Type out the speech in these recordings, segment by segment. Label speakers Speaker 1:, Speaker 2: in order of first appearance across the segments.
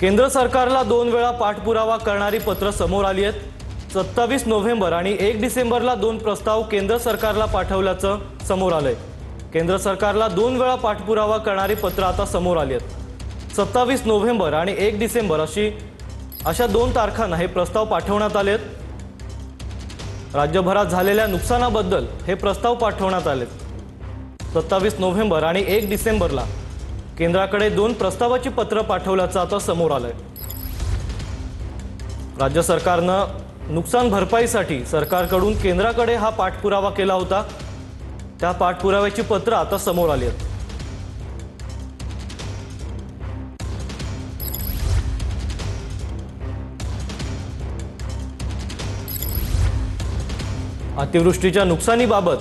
Speaker 1: केंद्र सरकारला 2 वेळा पाठपुरावा करणारी पत्र समोर आली आहेत। 27 नोव्हेंबर आणि 1 डिसेंबरला 2 प्रस्ताव केंद्र सरकारला पाठवल्याचं समोर आलंय। केंद्र सरकारला 2 वेळा पाठपुरावा करणारी पत्र आता समोर आली आहेत। 27 नोव्हेंबर आणि 1 डिसेंबर अशा 2 तारखांना हे प्रस्ताव पाठवण्यात आले आहेत। राज्यभरात झालेल्या नुकसानाबद्दल हे प्रस्ताव पाठवण्यात आले। 27 नोव्हेंबर आणि 1 डिसेंबरला केंद्राकडे 2 प्रस्तावाची पत्र पाठवल्याचं आता समोर आलंय। राज्य सरकारनं नुकसान भरपाईसाठी सरकारकडून केंद्राकडे हा पाठपुरावा केला होता। त्या पाठपुराव्याची पत्र आता समोर आली आहेत। अतिवृष्टीच्या नुकसानीबाबत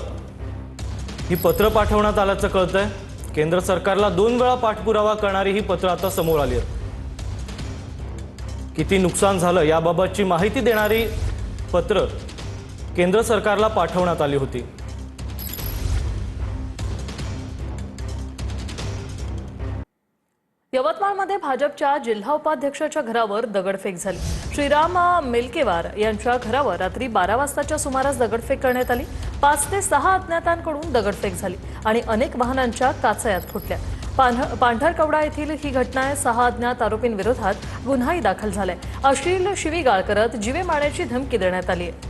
Speaker 1: ही पत्र पाठवण्यात आल्याचं कळतंय। केंद्र सरकारला 2 वेळा पाठपुरावा करणारी ही पत्र आता समोर आली आहेत। किती नुकसान झालं याबाबतची माहिती देणारी पत्र केंद्र सरकारला पाठवण्यात आली होती।
Speaker 2: यवतमाळमध्ये भाजपच्या जिल्हा उपाध्यक्षाच्या घरावर दगडफेक झाली। श्रीराम मेलकेवार यांच्या घरावर रात्री 12 वाजताच्या सुमारास दगडफेक करण्यात आली। 5 ते 6 अज्ञातांकडून दगडफेक झाली आणि अनेक वाहनांच्या काचा यात फुटल्या। पांढरकवडा येथील ही घटना आहे। 6 अज्ञात आरोपींविरोधात गुन्हाही दाखल झालाय। अश्लील शिवीगाळ करत जीवे मारण्याची धमकी देण्यात आली आहे।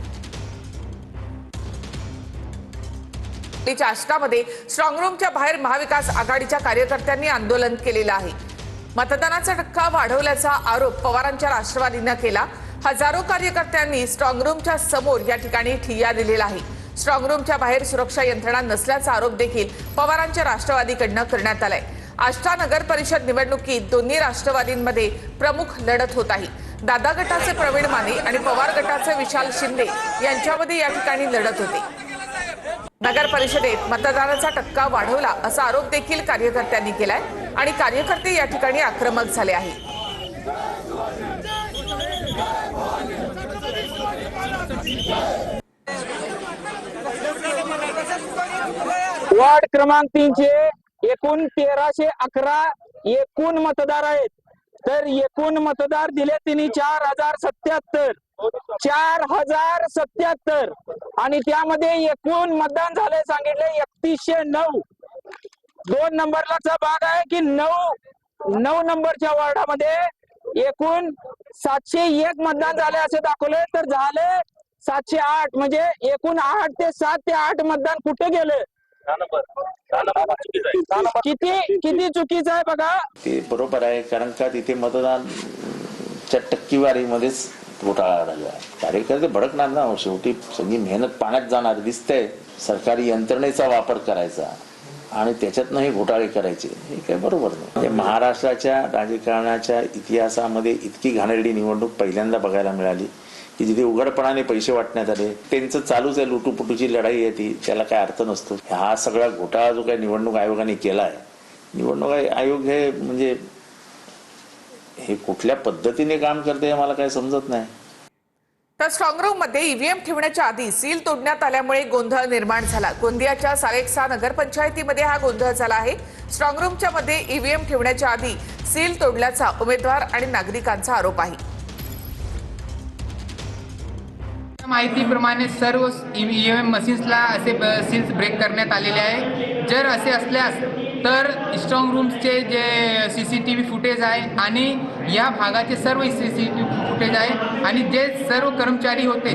Speaker 3: आष्टामध्ये स्ट्रॉंग रूमच्या बाहेर महाविकास आघाडीच्या कार्यकर्त्यांनी आंदोलन केलेलं आहे। मतदानाचा टक्का वाढवल्याचा आरोप पवारांच्या राष्ट्रवादीने केला। हजारो कार्यकर्त्यांनी स्ट्रॉंग रूमच्या समोर या ठिकाणी ठिय्या दिलेला आहे। स्ट्रॉंग रूमच्या बाहेर सुरक्षा यंत्रणा नसल्याचा आरोप देखील पवारांच्या राष्ट्रवादीकडून करण्यात आलाय। आष्टा नगर परिषद निवडणुकीत दोन्ही राष्ट्रवादींमध्ये प्रमुख लढत होत आहे। दादा गटाचे प्रवीण माने आणि पवार गटाचे विशाल शिंदे यांच्यामध्ये या ठिकाणी लढत होते। नगर परिषदेत मतदानाचा टक्का वाढवला असा आरोप देखील कार्यकर्त्यांनी केलाय आणि कार्यकर्ते या ठिकाणी आक्रमक झाले आहेत।
Speaker 4: वार्ड क्रमांक 3 चे एकूण 1311 एकूण मतदार आहेत। तर एकूण मतदार दिले तिने 4077 आणि त्यामध्ये एकूण मतदान झाले सांगितले 3109। 2 नंबरचा भाग आहे की 9 नंबरच्या वार्डामध्ये एकूण 701 मतदान झाले असे दाखवले। तर झाले 708 म्हणजे एकूण 8 ते 7 ते 8 मतदान कुठे गेले? किती चुकीचं आहे बघा।
Speaker 5: ते बरोबर आहे, कारण का तिथे मतदानच्या टक्केवारीमध्येच घोटाळा झाला। कार्यकर्ते भडकणार ना, शेवटी सगळी मेहनत पाण्यात जाणार दिसतंय। सरकारी यंत्रणेचा वापर करायचा आणि त्याच्यातनं हे घोटाळे करायचे, हे काही बरोबर नाही। महाराष्ट्राच्या राजकारणाच्या इतिहासामध्ये इतकी घाणेरडी निवडणूक पहिल्यांदा बघायला मिळाली की जिथे उघडपणाने पैसे वाटण्यात आले। त्यांचं चालूच आहे, लुटूपुटूची लढाई आहे ती, त्याला काय अर्थ नसतो। हा सगळा घोटाळा जो काही निवडणूक आयोगाने केलाय, निवडणूक आयोग हे म्हणजे हे कुठल्या पद्धतीने काम करते हे मला काही समजत नाही।
Speaker 3: तर स्ट्रॉंग रूम मध्ये ईव्हीएम ठेवण्याच्या आधी सील तोडण्यात आल्यामुळे गोंधळ निर्माण झाला। गोंदियाच्या सारेक्सा नगरपंचायतीमध्ये हा गोंधळ झाला आहे। स्ट्रॉंग रूमच्या मध्ये ईव्हीएम ठेवण्याच्या आधी सील तोडल्याचा उमेदवार आणि नागरिकांचा आरोप आहे।
Speaker 6: माहितीप्रमाणे सर्व ईव्हीएम मशीन्सला असे सील्स ब्रेक करण्यात आलेले आहे। जर असे असल्यास तर स्ट्रॉंग रूम्सचे जे CCTV फुटेज आहे आणि या भागाचे सर्व CCTV फुटेज आहे आणि जे सर्व कर्मचारी होते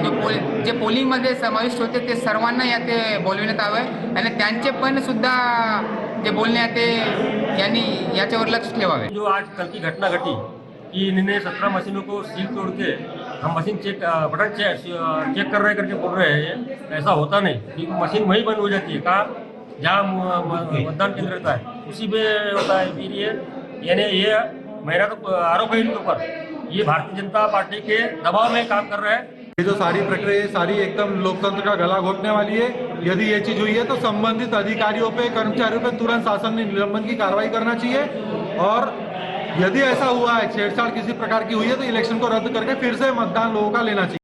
Speaker 6: जे पोलिंगमध्ये समाविष्ट होते ते सर्वांना यात बोलविण्यात आवे आणि त्यांचे पण सुद्धा जे बोलण्यात ते यांनी याच्यावर लक्ष ठेवावे।
Speaker 7: जो आज कल की घटना घटी कि इन्होंने 17 मशीनों को सील तोड़ के हम मशीन बटन चेक कर रहे करके बोल रहे हैं। ऐसा होता नहीं, क्योंकि मशीन वही बंद हो जाती है कहाँ जहाँ मतदान केंद्र रहता है उसी में होता है। फिर यानी ये मेरा तो आरोप है इनके ऊपर, ये भारतीय जनता पार्टी के दबाव में काम कर रहे हैं।
Speaker 8: ये जो सारी प्रक्रिया है सारी एकदम लोकतंत्र का गला घोटने वाली है। यदि ये चीज हुई है तो संबंधित अधिकारियों पे, कर्मचारियों पे तुरंत शासन ने निलंबन की कार्रवाई करना चाहिए और यदि ऐसा हुआ है, छेड़छाड़ किसी प्रकार की हुई है तो इलेक्शन को रद्द करके फिर से मतदान लोगों का लेना चाहिए।